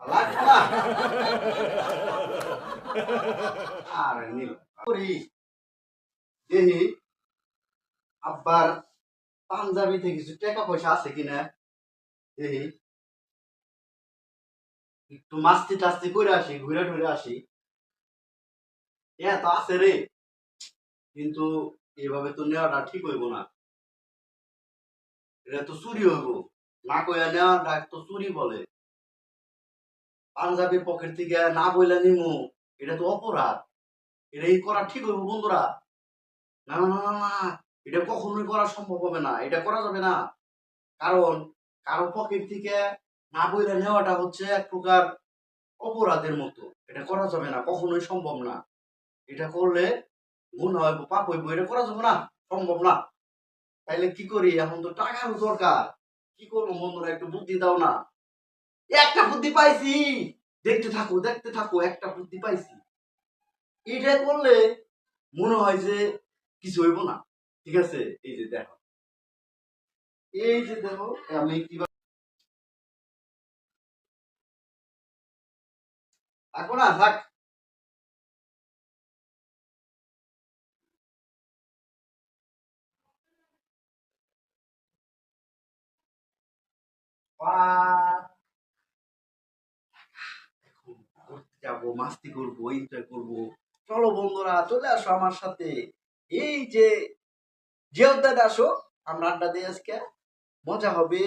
লাগবে না। আরে নীল করি দেহি আব্বার পাঞ্জাবিতে কিছু টাকা পয়সা আছে কিনা দেহি একটু মাস্তি টাস্তি করে আসি, ঘুরে ঘুরে আসি। তো আছে রে, কিন্তু এভাবে তো নেওয়াটা ঠিক হইব না। এটা তো চুরি হইব, না কইয়া নেওয়াটা তো চুরি বলে। পাঞ্জাবির পকেট থেকে না বইলা নিমু, এটা তো অপরাধ। এটা এই করা ঠিক হইব বন্ধুরা? না না না না না, এটা কখনোই করা সম্ভব হবে না, এটা করা যাবে না। কারণ কারো পকেট থেকে না বইলা নেওয়াটা হচ্ছে এক প্রকার অপরাধের মতো। এটা করা যাবে না, কখনোই সম্ভব না। এটা করলে গুণ হয়, পাপ হইব, এটা করা যাবে না, সম্ভব না। তাইলে কি করি? এখন তো টাকার দরকার। কি করবো বন্ধুরা, একটু বুদ্ধি দাও না। একটা বুদ্ধি পাইছি, দেখতে থাকো দেখতে থাকো, একটা বুদ্ধি পাইছি। এটা করলে মনে হয় যে কিছু হইব না। ঠিক আছে, এই যে দেখো, এই যে দেখো আমি কিভাবে থাকো না থাক। যাবো, মাস্তি করবো, এনজয় করবো। চলো বন্ধুরা, চলে আসো আমার সাথে। এই যে যে উদ্যানে আসো, আমরা আড্ডা দিই আজকে, মজা হবে।